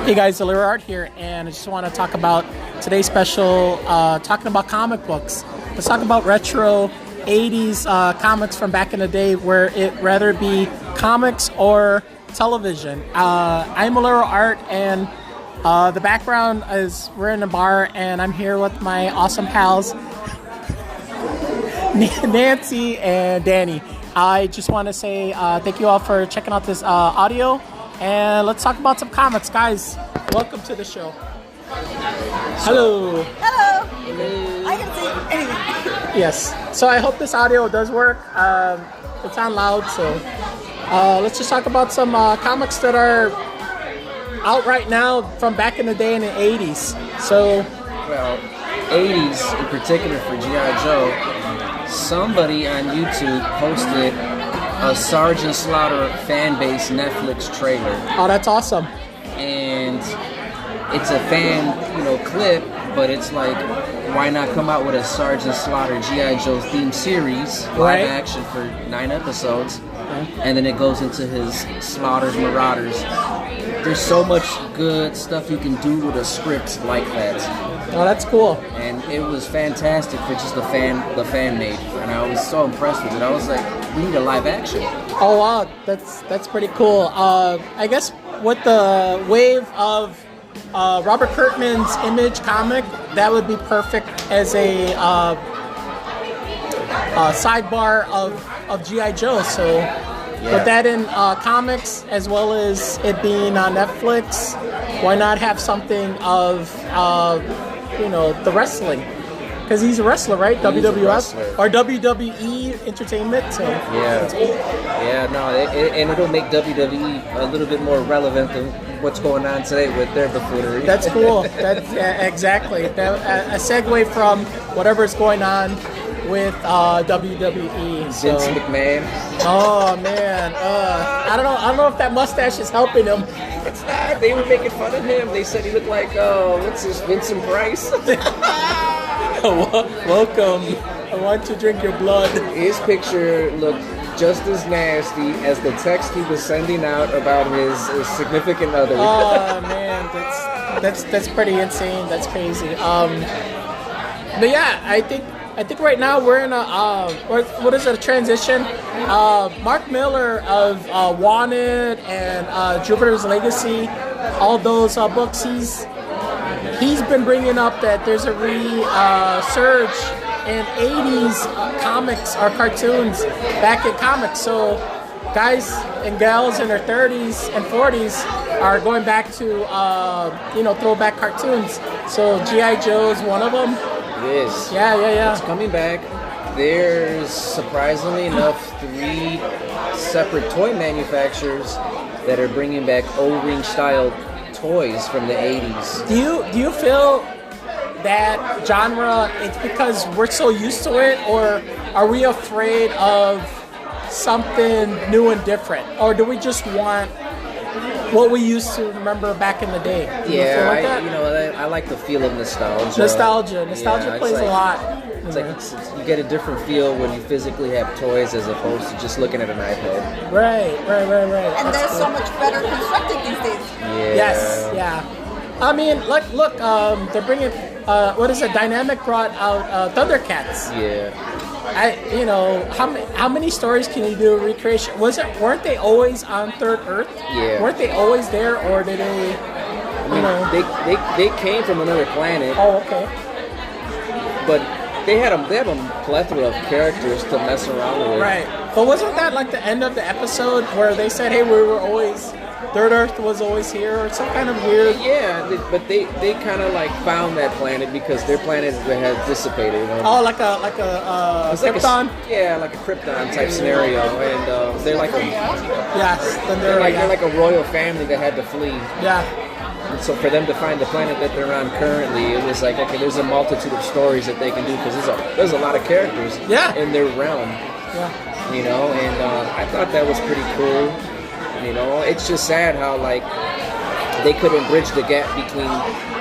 Hey guys, Allure Art here, and I just want to talk about today's special, talking about comic books. Let's talk about retro 80s comics from back in the day, where it rather be comics or television. I'm Allure Art, and the background is we're in a bar, and I'm here with my awesome pals, Nancy and Danny. I just want to say thank you all for checking out this audio. And let's talk about some comics, guys. Welcome to the show. Hello. Hello. I can see anything. Yes. So I hope this audio does work. It's on loud, so let's just talk about some comics that are out right now from back in the day in the 80s. So, well, 80s in particular for G.I. Joe, somebody on YouTube posted a Sergeant Slaughter fan-based Netflix trailer. Oh, that's awesome. And it's a fan, clip, but it's like, why not come out with a Sergeant Slaughter G.I. Joe themed series, live action for 9 episodes, and then it goes into his Slaughter's Marauders. There's so much good stuff you can do with a script like that. Oh, that's cool. And it was fantastic for just the fan made, and I was so impressed with it. I was like, we need a live action. Oh wow, that's pretty cool. I guess with the wave of Robert Kirkman's Image comic, that would be perfect as a sidebar of G.I. Joe. So put that in comics as well as it being on Netflix. Why not have something of the wrestling? Because he's a wrestler, right? WWF or WWE Entertainment. So and it'll make WWE a little bit more relevant than what's going on today with their buffoonery. That's cool. That's exactly a segue from whatever's going on with WWE. Vince McMahon. Oh man, I don't know if that mustache is helping him. It's not. They were making fun of him. They said he looked like Vincent Price. Welcome. I want to drink your blood. His picture looked just as nasty as the text he was sending out about his significant other. Oh man, that's pretty insane. That's crazy. But yeah, I think right now we're in a transition. Mark Miller of Wanted and Jupiter's Legacy, all those books, he's been bringing up that there's a surge in 80s comics or cartoons back in comics. So guys and gals in their 30s and 40s are going back to throwback cartoons. So G.I. Joe is one of them. It is. Yeah. It's coming back. There's surprisingly enough 3 separate toy manufacturers that are bringing back O-ring style toys from the 80s. Do you feel that genre, it's because we're so used to it, or are we afraid of something new and different? Or do we just want what we used to remember back in the day? I like the feel of nostalgia. Nostalgia plays a lot. It's like you get a different feel when you physically have toys as opposed to just looking at an iPad. Right. And they're so much better constructed these days. Yeah. Yes, yeah. I mean, look, they're bringing, Dynamic brought out Thundercats. Yeah. How many stories can you do a recreation? Weren't they always on Third Earth? Yeah. Weren't they always there, or did they? They came from another planet. Oh, okay. But they have a plethora of characters to mess around with. Right. But wasn't that like the end of the episode where they said, "Hey, Third Earth was always here," or some kind of weird? Yeah, but they kind of like found that planet because their planet had dissipated. Oh, like a Krypton? Like a Krypton type scenario, and they're like they're like a royal family that had to flee. Yeah. And so for them to find the planet that they're on currently, it was like, okay, there's a multitude of stories that they can do because there's a lot of characters in their realm. Yeah. And I thought that was pretty cool. It's just sad how they couldn't bridge the gap between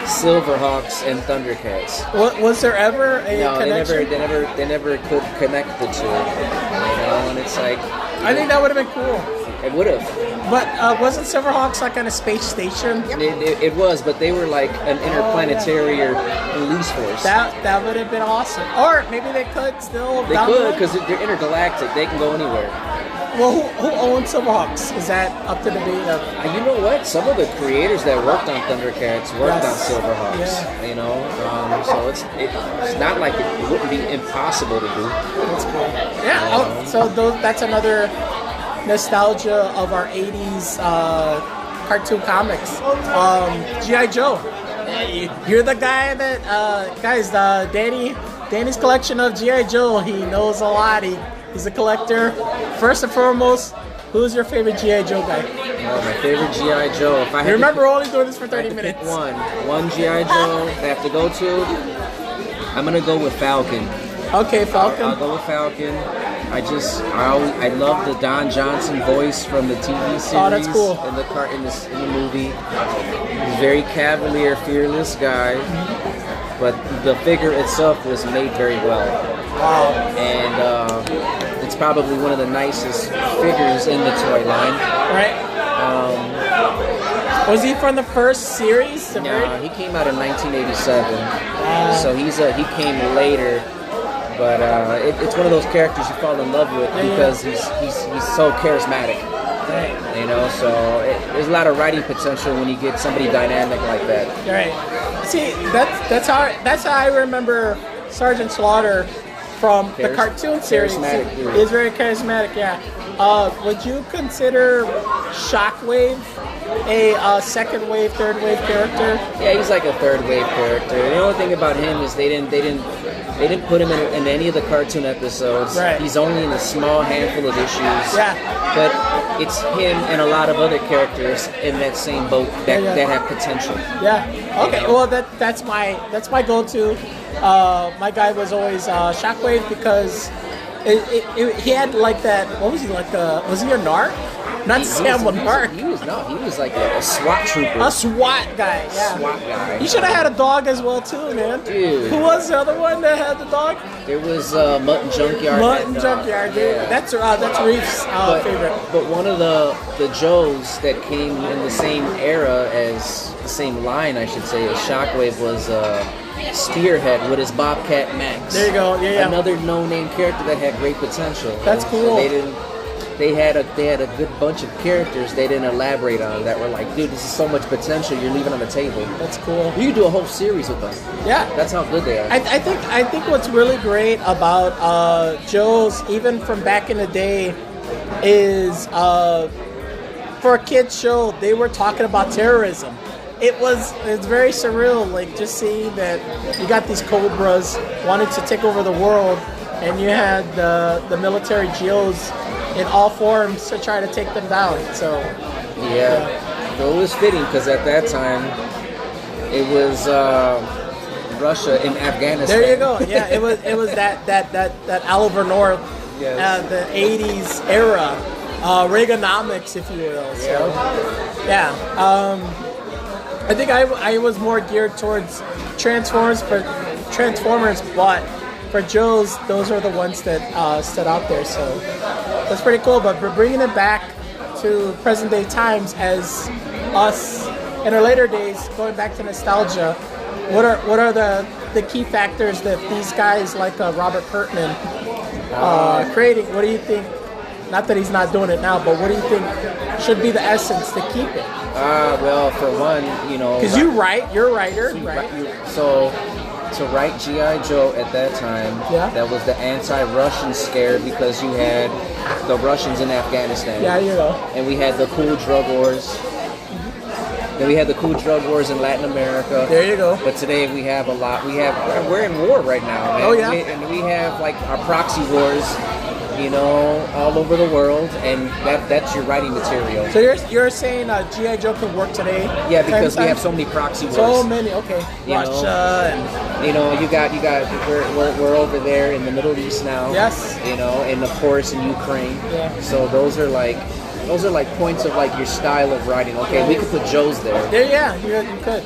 Silverhawks and Thundercats. Was there ever a connection? They never could connect the two. And it's like, I think that would have been cool. It would have. But wasn't Silverhawks like on a space station? It was, but they were like an interplanetary police force. That would have been awesome. Or maybe they could still. They could, because they're intergalactic. They can go anywhere. Well, who owns Silverhawks? Is that up to debate? You know what? Some of the creators that worked on Thundercats worked on Silverhawks. Yeah. You know, so it's not like it wouldn't be impossible to do. That's cool. Yeah. So that's another nostalgia of our '80s cartoon comics. G.I. Joe. You're the guy that guys. Danny's collection of G.I. Joe. He knows a lot. He's a collector. First and foremost, who's your favorite G.I. Joe guy? My favorite G.I. Joe. If I had remember, we're only doing this for 30 minutes. Pick one G.I. Joe I have to go to. I'm gonna go with Falcon. Okay, Falcon. I'll go with Falcon. I love the Don Johnson voice from the TV series. Oh, that's cool. In the movie. He's a very cavalier, fearless guy. But the figure itself was made very well. Wow. And it's probably one of the nicest figures in the toy line. Right. Was he from the first series? No, he came out in 1987. So he came later. But it's one of those characters you fall in love with because he's so charismatic. Right. You know, so there's a lot of writing potential when you get somebody dynamic like that. Right. See, that's how I remember Sergeant Slaughter from the cartoon series. He's very charismatic. Yeah. Would you consider Shockwave a second wave, third wave character? Yeah, he's like a third wave character. The only thing about him is they didn't put him in any of the cartoon episodes. Right. He's only in a small handful of issues. Yeah. But it's him and a lot of other characters in that same boat that have potential. Yeah. Okay. You know? Well, that's my go-to. My guy was always Shockwave because he had like that. What was he like? Was he a narc? Not Sam Lamar. He was like a SWAT trooper. A SWAT guy, yeah. SWAT guy. He should have had a dog as well too, man. Dude. Who was the other one that had the dog? There was Mutton Junkyard. Mutton Junkyard, dude. Yeah. That's Reef's favorite. But one of the Joes that came in the same era as the same line, I should say, as Shockwave was Spearhead with his Bobcat Max. There you go. Yeah. Another no-name character that had great potential. That's cool. So they had a good bunch of characters they didn't elaborate on that were like, dude, this is so much potential you're leaving on the table. That's cool. You could do a whole series with them. Yeah. That's how good they are. I think what's really great about Joe's, even from back in the day, is for a kids show, they were talking about terrorism. It's very surreal, like just seeing that you got these Cobras wanting to take over the world, and you had the military GOs in all forms to try to take them down. So it was fitting because at that time it was Russia in Afghanistan. There you go. Yeah, it was that Oliver North, the '80s era, Reaganomics, if you will. So I think I was more geared towards Transformers, but for Joe's, those are the ones that stood out there. So that's pretty cool. But we're bringing it back to present day times as us in our later days, going back to nostalgia. What are the key factors that these guys like Robert Kirkman creating? What do you think? Not that he's not doing it now, but what do you think should be the essence to keep it? Well, for one, because you're a writer, right? So to write G.I. Joe at that time, that was the anti-Russian scare because you had the Russians in Afghanistan. Yeah, and we had the cool drug wars. Then we had the cool drug wars in Latin America. There you go. But today we have a lot. We're in war right now, man. Oh yeah. And we have like our proxy wars, all over the world, and that's your writing material. So you're saying G.I. Joe can work today? Yeah, because we have so many proxy wars. So many, okay. Russia and you got we're over there in the Middle East now. Yes. And of course in Ukraine. Yeah. So those are like points of like your style of writing. Okay, we could put Joes there. You could.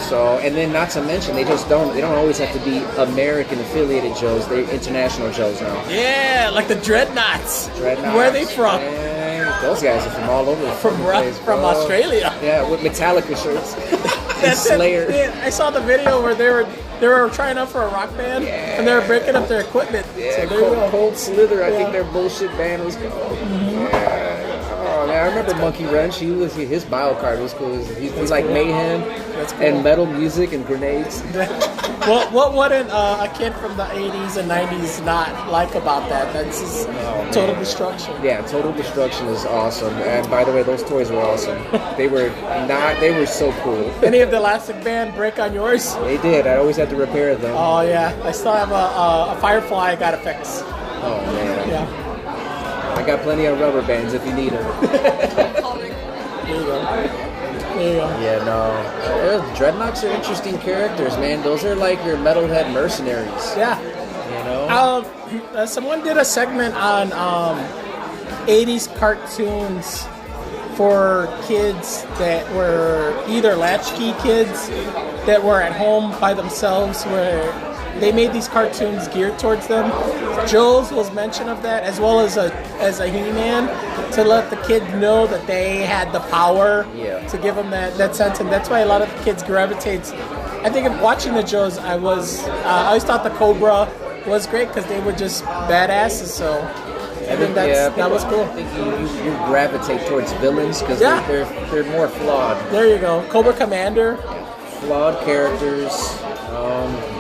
So and then not to mention they don't always have to be American affiliated Joes. They're international Joes now. Yeah, like the Dreadnoughts. Where are they from? Those guys are from all over the place, from bro. Australia. Yeah, with Metallica shirts. And That's it. Slayer. Yeah, I saw the video where they were trying out for a rock band and they were breaking up their equipment. Yeah, so there you go. Cold Slither, I Yeah. think their bullshit band was called. Yeah. Oh man, I remember Monkey Wrench. His bio card was cool. He like mayhem and metal music and grenades. What wouldn't a kid from the 80s and 90s not like about that? That's just total destruction. Yeah, Total Destruction is awesome. And by the way, those toys were awesome. They were so cool. Any of the Elastic Band break on yours? They did. I always had to repair them. Oh yeah, I still have a Firefly I gotta fix. Oh man. Yeah. I got plenty of rubber bands if you need them. There you go. There you go. Yeah, no. Dreadnoughts are interesting characters, man. Those are like your metalhead mercenaries. Yeah. You know? Someone did a segment on 80s cartoons for kids that were either latchkey kids that were at home by themselves, where they made these cartoons geared towards them. Joe's was mention of that, as well as a He-Man, to let the kid know that they had the power to give them that sense, and that's why a lot of the kids gravitate. I think of watching the Joes, I always thought the Cobra was great because they were just badasses. So I think that was cool. I think you gravitate towards villains because they're more flawed. There you go, Cobra Commander. Flawed characters.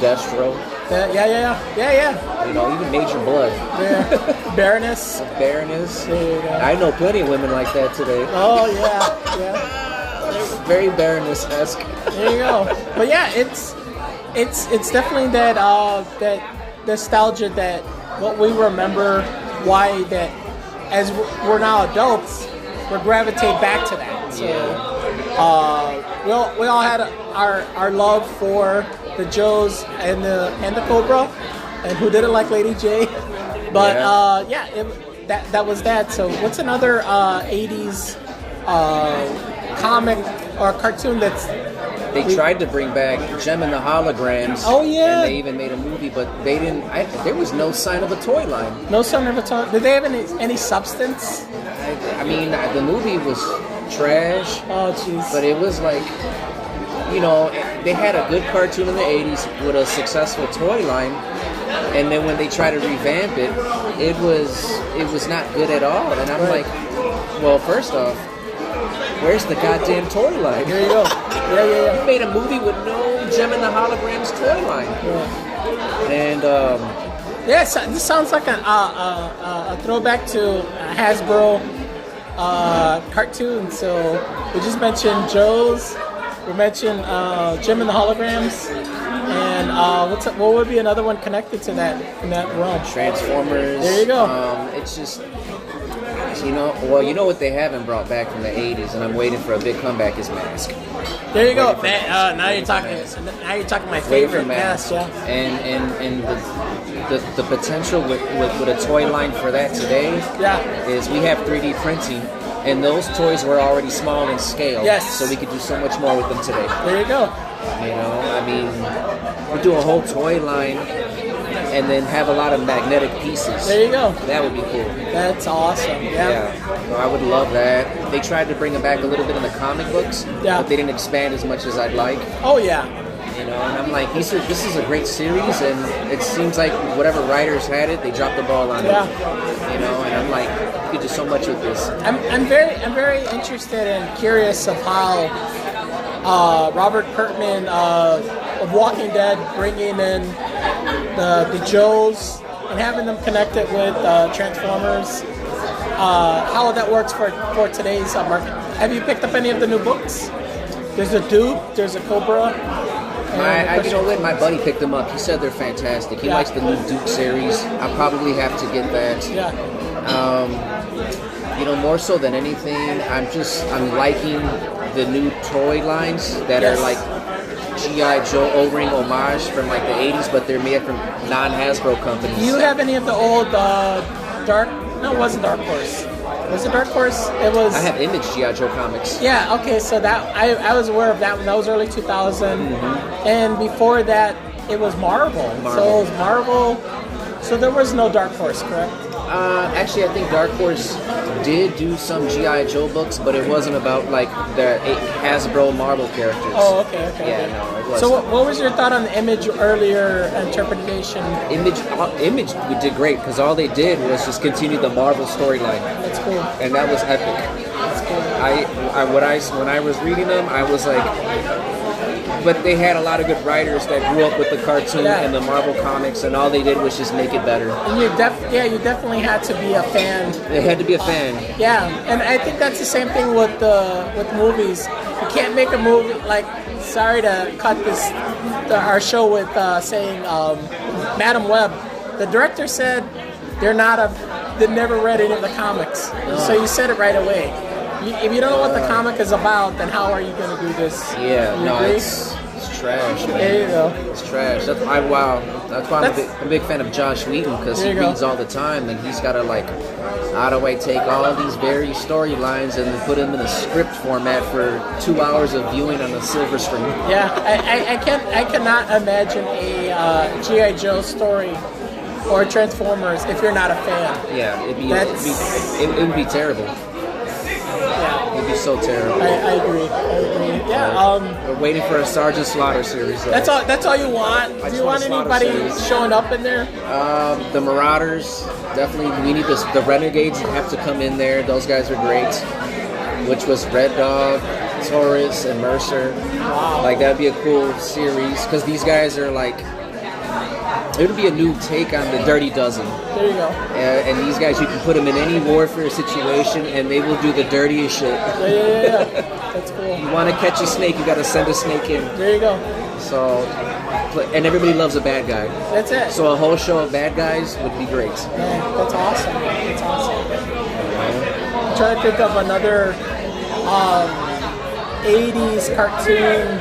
Destro. Yeah. You know, even Major Blood. Yeah. Baroness. Baroness. There you go. I know plenty of women like that today. Oh yeah. Very Baroness-esque. There you go. But yeah, it's definitely that nostalgia, that what we remember, why that as we're now adults, we gravitate back to that. So we all had our love for the Joes and the Cobra, and who didn't like Lady J. But that was that. So what's another 80s comic or cartoon that's they tried to bring back Gem and the Holograms. Oh yeah, and they even made a movie, but they didn't. There was no sign of a toy line. No sign of a toy. Did they have any substance? I mean, the movie was trash. Oh jeez. But it was like, you know, they had a good cartoon in the 80s with a successful toy line, and then when they tried to revamp it, it was not good at all. And I'm like, well, first off, where's the goddamn toy line? There you go. Yeah. You made a movie with no Gem and the Holograms toy line. Yeah. And this sounds like a throwback to Hasbro cartoon. So we just mentioned Joe's. We mentioned Gem and the Holograms, and what would be another one connected to that in that realm? Transformers. There you go. It's just, you know what they haven't brought back from the 80s, and I'm waiting for a big comeback, is Mask. There you go. Now you're talking my favorite Mask. Yeah. And the potential with a toy line for that today is we have 3D printing. And those toys were already small in scale. Yes. So we could do so much more with them today. There you go. You know, I mean, we do a whole toy line and then have a lot of magnetic pieces. There you go. That would be cool. That's awesome. Yeah. So I would love that. They tried to bring it back a little bit in the comic books, but they didn't expand as much as I'd like. Oh, yeah. You know, and I'm like, this is a great series, and it seems like whatever writers had it, they dropped the ball on it. You know, and I'm like, you could do so much with this. I'm very interested and curious of how Robert Kirkman of Walking Dead bringing in the Joes and having them connected with Transformers, how that works for today's market. Have you picked up any of the new books? There's a Duke, there's a Cobra. My buddy picked them up. He said they're fantastic. He likes the new Duke series. I'll probably have to get that. You know, more so than anything, I'm liking the new toy lines that are like G.I. Joe O-ring homage from like the 80s, but they're made from non-Hasbro companies. Do you have any of the old it wasn't Dark Horse. Was it Dark Horse? It was. I have Image G.I. Joe comics. Yeah, okay, so that I was aware of that one. That was early 2000. And before that, it was Marvel. So it was Marvel, So there was no Dark Horse, correct? Actually, I think Dark Horse did do some G.I. Joe books, but it wasn't about like the Hasbro Marvel characters. Oh, okay. Yeah, no, it wasn't. So what was your thought on the Image earlier interpretation? Image did great because all they did was just continue the Marvel storyline, That's cool. and that was epic. That's cool. When I was reading them, I was like, but they had a lot of good writers that grew up with the cartoon and the Marvel comics, and all they did was just make it better. And you definitely had to be a fan. They had to be a fan. Yeah, and I think that's the same thing with movies. You can't make a movie like. Sorry to cut our show with saying Madam Web. The director said they never read any of the comics, so you said it right away. If you don't know what the comic is about, then how are you going to do this? Yeah, you no, agree? it's trash, man. There you go. It's trash. That's why I'm a big fan of Josh Whedon, because he reads all the time, and he's got to like, how do I take all these various storylines and put them in a script format for 2 hours of viewing on a silver screen? Yeah, I cannot imagine a G.I. Joe story or Transformers if you're not a fan. Yeah, it would be terrible. Yeah. It'd be so terrible. I agree. Yeah. We're waiting for a Sergeant Slaughter series. Though. That's all you want. Do you want anybody showing up in there? The Marauders, definitely. We need the Renegades have to come in there. Those guys are great. Which was Red Dog, Taurus, and Mercer. Wow. Like that'd be a cool series because these guys are like. It would be a new take on the Dirty Dozen. There you go. And these guys, you can put them in any warfare situation, and they will do the dirtiest shit. Yeah. That's cool. You want to catch a snake, you got to send a snake in. There you go. So, and everybody loves a bad guy. That's it. So a whole show of bad guys would be great. Yeah, that's awesome. That's awesome. I'm trying to think of another 80s cartoon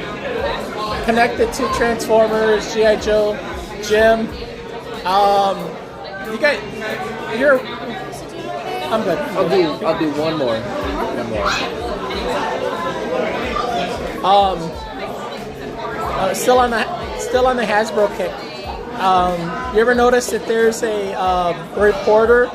connected to Transformers, G.I. Joe, Jim. I'm good. I'll do one more. Still on the Hasbro kick. You ever notice that there's a reporter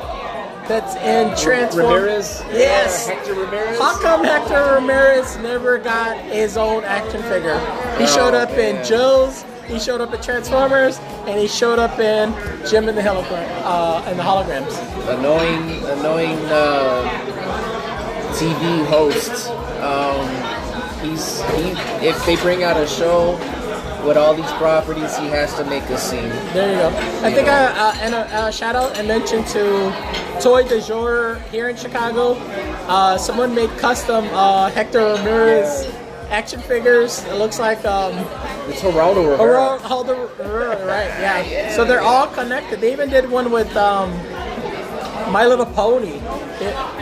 that's in Transformers? Ramirez? Yes. Hector Ramirez? How come Hector Ramirez never got his own action figure? He showed up in Joe's, he showed up in Transformers, and he showed up in Jim and the holograms. Annoying TV host. If they bring out a show with all these properties, he has to make a scene. There you go. I think a shout out and mention to Toy de Jour here in Chicago. Someone made custom Hector Ramirez action figures. It looks like it's Geraldo Rivera. Geraldo Rivera, right? Yeah. So they're all connected. They even did one with My Little Pony.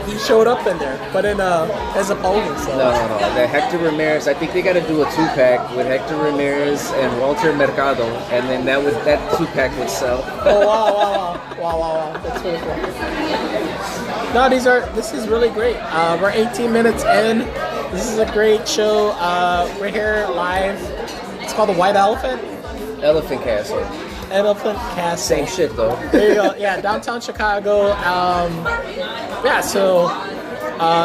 He showed up in there, but as a pony. So. No. The Hector Ramirez. I think they got to do a 2-pack with Hector Ramirez and Walter Mercado, and then that 2-pack would sell. Oh wow! That's really cool. No, this is really great. We're 18 minutes in. This is a great show. We're here live. It's called the White Elephant. Elephant Castle. Elephant Castle. Same shit though. There you go. Yeah, downtown Chicago. So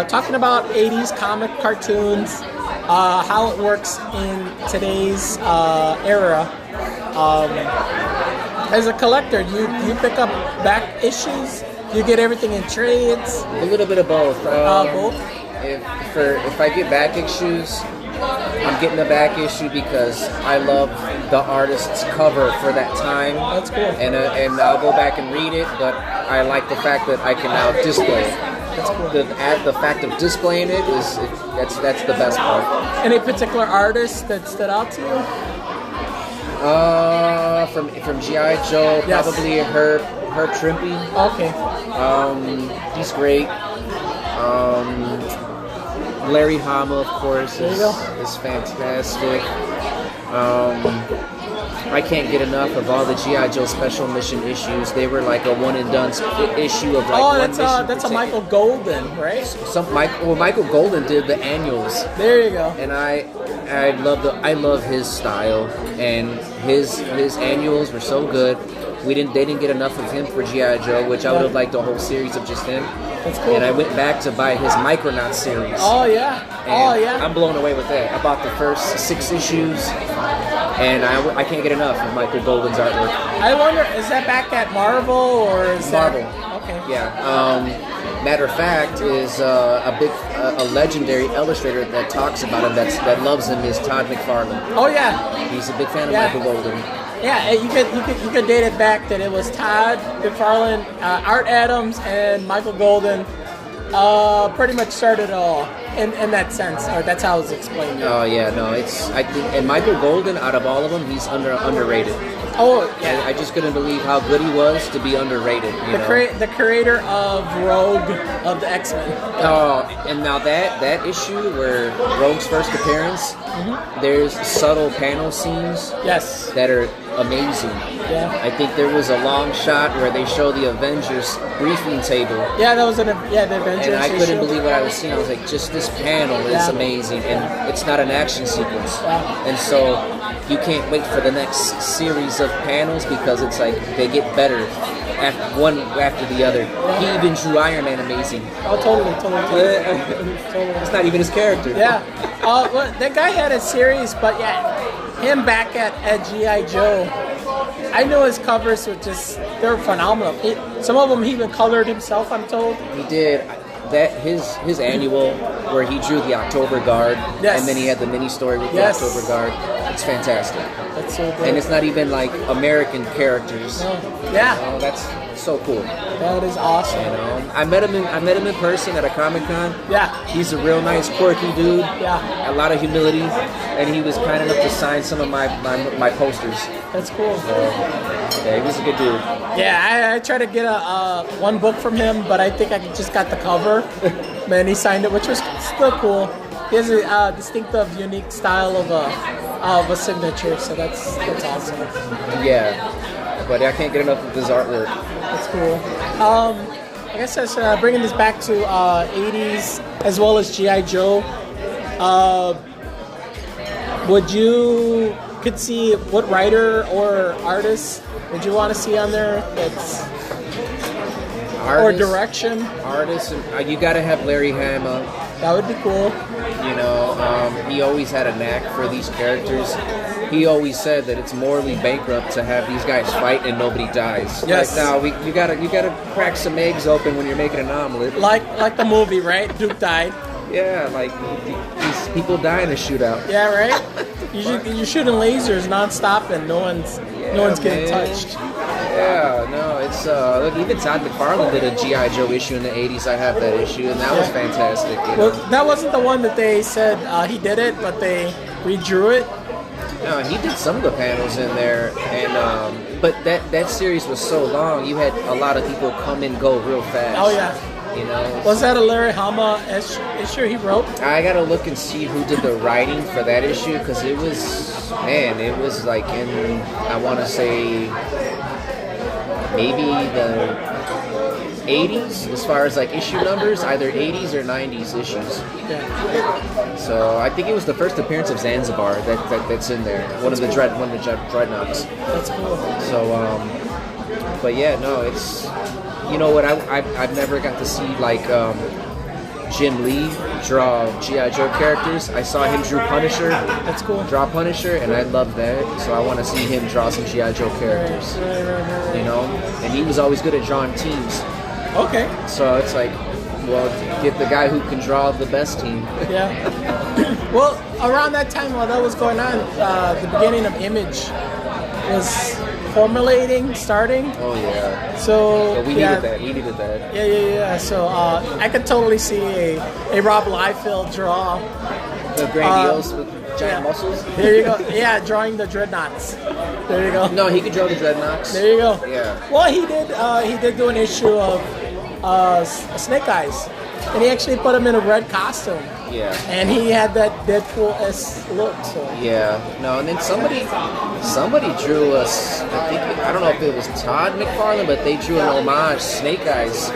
talking about 80s comic cartoons, how it works in today's era. As a collector, you pick up back issues. You get everything in trades. A little bit of both. Both. If I get back issues, I'm getting a back issue because I love the artist's cover for that time. That's cool. And I'll go back and read it, but I like the fact that I can now display it. That's cool. The fact of displaying it that's the best part. Any particular artist that stood out to you? From G.I. Joe, Yes. probably Herb Trimpe. Okay. He's great. Larry Hama, of course, is fantastic. I can't get enough of all the G.I. Joe Special Mission issues. They were like a one and done issue of like one mission. That's a Michael Golden, right? Michael Golden did the annuals. There you go. And I love his style, and his annuals were so good. They didn't get enough of him for G.I. Joe, which I would have liked a whole series of just him. That's cool. And I went back to buy his Micronauts series. Oh yeah. And I'm blown away with that. I bought the first 6 issues, and I can't get enough of Michael Golden's artwork. I wonder, is that back at Marvel or is Marvel. That, okay. Yeah. Matter of fact, is a legendary illustrator that talks about him that loves him is Todd McFarlane. Oh yeah. He's a big fan of Yeah. Michael Golden. Yeah, you could date it back that it was Todd McFarlane, Art Adams, and Michael Golden. Pretty much started it all in that sense, or that's how it's explained. Oh yeah, no, I think, and Michael Golden, out of all of them, he's underrated. Oh yeah, I just couldn't believe how good he was to be underrated. The creator of Rogue of the X-Men. Oh, and now that issue where Rogue's first appearance, there's subtle panel scenes. Yes. That are amazing. Yeah. I think there was a long shot where they show the Avengers briefing table. Yeah, that was the Avengers. And I couldn't issue. believe what I was seeing. I was like, just this panel is amazing, and it's not an action sequence. Yeah. And so you can't wait for the next series of panels because it's like they get better one after the other. He even drew Iron Man amazing. Oh, totally. It's not even his character. Yeah. Well, that guy had a series, but yeah, him back at G.I. Joe. I know his covers were they're phenomenal. Some of them he even colored himself, I'm told. He did. That his annual where he drew the October Guard, Yes. and then he had the mini story with Yes. the October Guard. It's fantastic. That's so good. And it's not even like American characters. No. Yeah, Oh, that's so cool. that is awesome. You know, I met him in person at a Comic-Con. Yeah, He's a real nice, quirky dude. yeah, A lot of humility, and he was kind enough to sign some of my posters. that's cool. Yeah, he was a good dude. Yeah, I tried to get one book from him, but I think I just got the cover. Man, he signed it, which was still cool. He has a distinctive, unique style of a signature, so that's awesome. Yeah, but I can't get enough of his artwork. That's cool. I guess that's bringing this back to 80s as well as G.I. Joe. Would you could see what writer or artist would you want to see on there? That's or direction. Artists, you got to have Larry Hama. That would be cool. You know, he always had a knack for these characters. He always said that it's morally bankrupt to have these guys fight and nobody dies. Yes. Like, no, you gotta crack some eggs open when you're making an omelet. Like the movie, right? Duke died. Yeah, like these people die in a shootout. Yeah, right. You're shooting lasers nonstop and no one's getting man. touched. Yeah, no, it's look, even Todd McFarlane did a G.I. Joe issue in the 80s. I have that issue, and that was fantastic. You know? Well, that wasn't the one that they said he did it, but they redrew it. No, he did some of the panels in there, and but that series was so long. You had a lot of people come and go real fast. Oh yeah. You know. Was that a Larry Hama issue he wrote? I gotta look and see who did the writing for that issue because it was like in I want to say maybe the 80s as far as like issue numbers, either 80s or 90s issues. Yeah. So I think it was the first appearance of Zanzibar that's in there. One of the dreadnoughts. That's cool. So but yeah, no, it's you know what I've never got to see like Jim Lee draw G.I. Joe characters. I saw him draw Punisher. That's cool. Draw Punisher, and I love that. So I want to see him draw some G.I. Joe characters. Right. You know, and he was always good at drawing teams. Okay. So it's like, well, get the guy who can draw the best team. Yeah. Well, around that time while that was going on, the beginning of Image was starting. Oh yeah. So we needed that. We needed that. Yeah. So I could totally see a Rob Liefeld draw. The grandiose with giant muscles. There you go. Yeah, drawing the dreadnoughts. There you go. No, he could draw the dreadnoughts. There you go. Yeah. Well, he did do an issue of Snake Eyes. and he actually put him in a red costume. Yeah. And he had that Deadpool-esque look. So Yeah. No, and then somebody drew us. I don't know if it was Todd McFarlane, but they drew an homage Snake Eyes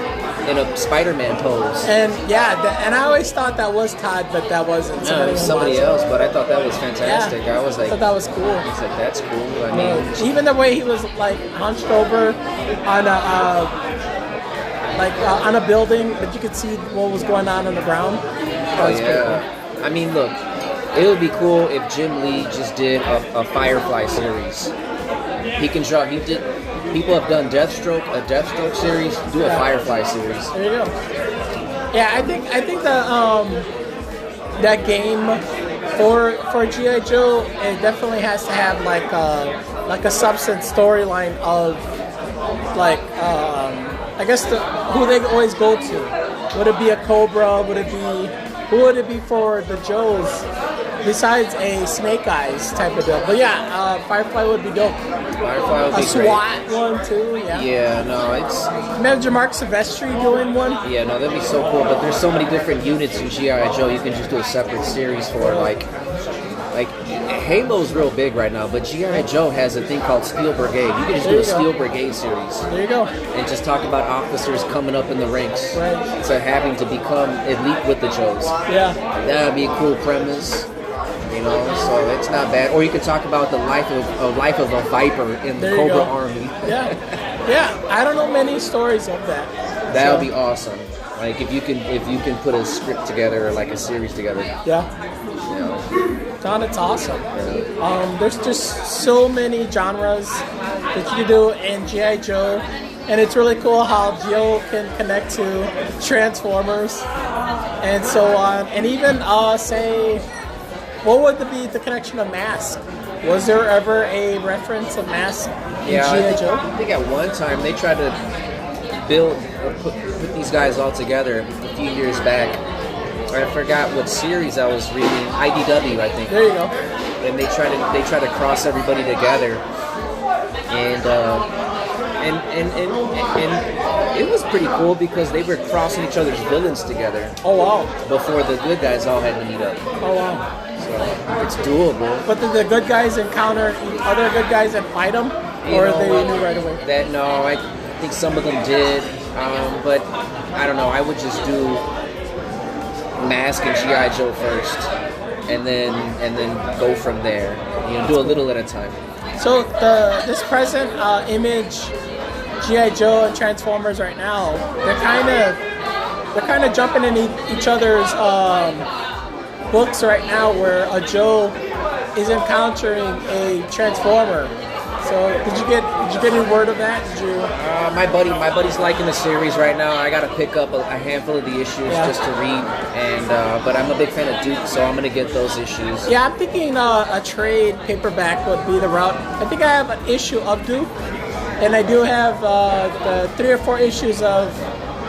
in a Spider-Man pose. and and I always thought that was Todd, but that wasn't. No, it was somebody else, but I thought that was fantastic. Yeah. I was I like, thought that was cool. I was like, that's cool. I mean, Even the way he was like hunched over on on a building, but you could see what was going on the ground. That was pretty cool. I mean, look, it would be cool if Jim Lee just did a Firefly series. He can draw. He did. People have done a Deathstroke series. Do a Firefly series. There you go. Yeah, I think the that game for G.I. Joe, it definitely has to have like a substance storyline of like I guess who they always go to. Would it be a Cobra? Who would it be for the Joes besides a Snake Eyes type of deal? But yeah, Firefly would be dope. Firefly would be A SWAT one too, yeah. Yeah, no, it's. Imagine Mark Silvestri doing one. Yeah, no, that'd be so cool. But there's so many different units in G.I. Joe. You can just do a separate series for like Halo's real big right now. But G.I. Joe has a thing called Steel Brigade. You can just do a Steel Brigade series. There you go. And just talk about officers coming up in the ranks Right. to having to become elite with the Joes. Yeah. That'd be a cool premise. You know, so it's not bad. Or you could talk about the life of a Viper in the There you Cobra go. Army. Yeah. I don't know many stories of that. That would be awesome. Like if you can put a script together or like a series together. Yeah. You know. Don, it's awesome. There's just so many genres that you can do in G.I. Joe, and it's really cool how Joe can connect to Transformers and so on, and even say, what would be the connection of Mask? Was there ever a reference of Mask in G.I. Joe? I think at one time they tried to build or put these guys all together a few years back. I forgot what series I was reading. IDW, I think. There you go. And they try to cross everybody together, and it was pretty cool because they were crossing each other's villains together. Oh wow. Before the good guys all had to meet up. Oh wow. So it's doable. But did the good guys encounter other good guys and fight them, or they knew right away? I think some of them did, but I don't know. I would just do Mask and G.I. Joe first, and then go from there. You know, do a little at a time. So this present image, G.I. Joe and Transformers right now, they're kind of jumping in each other's books right now, where a Joe is encountering a Transformer. So did you get any word of that? Did you? My buddy's liking the series right now. I gotta pick up a handful of the issues just to read, and but I'm a big fan of Duke, so I'm gonna get those issues. Yeah, I'm thinking a trade paperback would be the route. I think I have an issue of Duke, and I do have the 3 or 4 issues of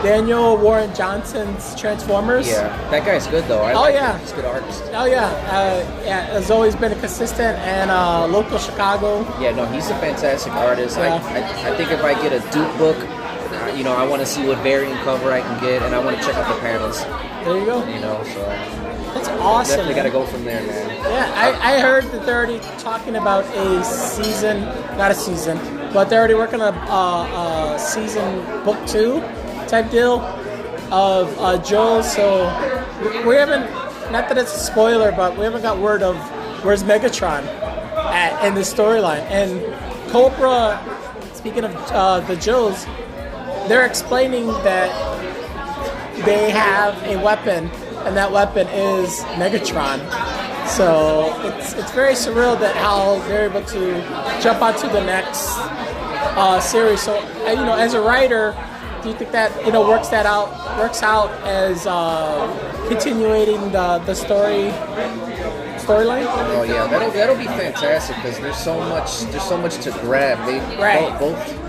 Daniel Warren Johnson's Transformers. Yeah, that guy's good though. I like him. He's a good artist. Oh yeah, has always been a consistent and local Chicago. Yeah, no, he's a fantastic artist. Yeah. I think if I get a Duke book, you know, I want to see what variant cover I can get, and I want to check out the panels. There you go. You know, so that's awesome. Definitely got to go from there, man. Yeah, I heard that they're already talking about a season, not a season, but they're already working on a season book 2 type deal of Joel. So we haven't, not that it's a spoiler, but we haven't got word of where's Megatron at in the storyline. And Cobra, speaking of the Joes, they're explaining that they have a weapon, and that weapon is Megatron. So it's very surreal that how they're able to jump onto the next series. So as a writer, do you think that works out as continuing the storyline? Oh yeah, that'll be fantastic because there's so much to grab.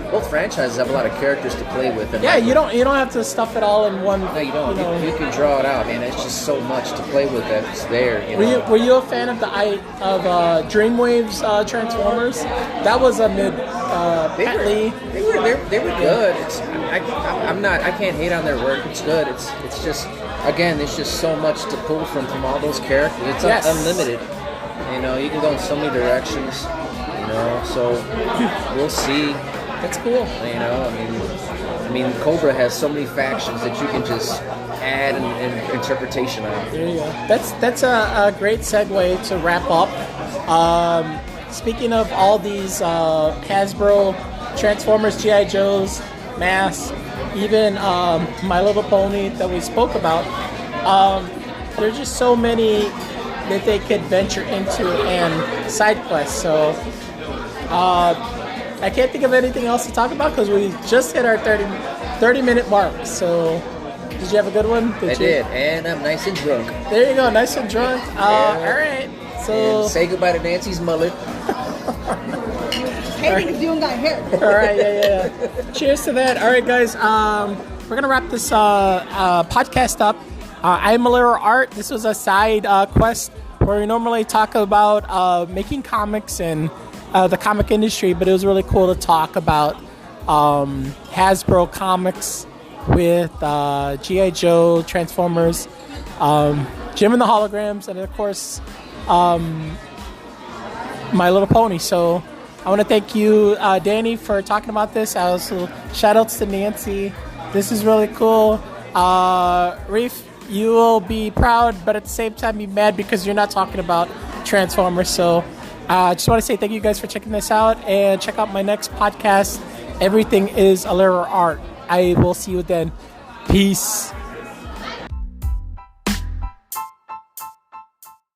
Both franchises have a lot of characters to play with. And you don't have to stuff it all in one. No, you don't. You can draw it out, man. It's just so much to play with that's there. Were you a fan of Dreamwave's Transformers? That was a mid. They were good. I can't hate on their work. It's good. It's just, again, there's just so much to pull from all those characters. It's unlimited. You know, you can go in so many directions. You know, so we'll see. That's cool. You know, I mean, Cobra has so many factions that you can just add an interpretation on. There you go. That's a great segue to wrap up. Speaking of all these Hasbro, Transformers, G.I. Joes, Mass, even My Little Pony that we spoke about, there's just so many that they could venture into and side quests. So I can't think of anything else to talk about because we just hit our 30-minute mark. So did you have a good one? I did, and I'm nice and drunk. There you go, nice and drunk. All right. So and say goodbye to Nancy's mullet. Hey, because you don't got hair. All right, yeah. Cheers to that. All right, guys. We're gonna wrap this podcast up. I'm Malero Art. This was a side quest where we normally talk about making comics and the comic industry, but it was really cool to talk about Hasbro comics with G.I. Joe, Transformers, Jim and the Holograms, and of course, My Little Pony. So I want to thank you, Danny, for talking about this. Also, shout outs to Nancy. This is really cool. Reef, you will be proud, but at the same time be mad because you're not talking about Transformers. So I just want to say thank you guys for checking this out, and check out my next podcast, Everything is Alera Art. I will see you then. Peace.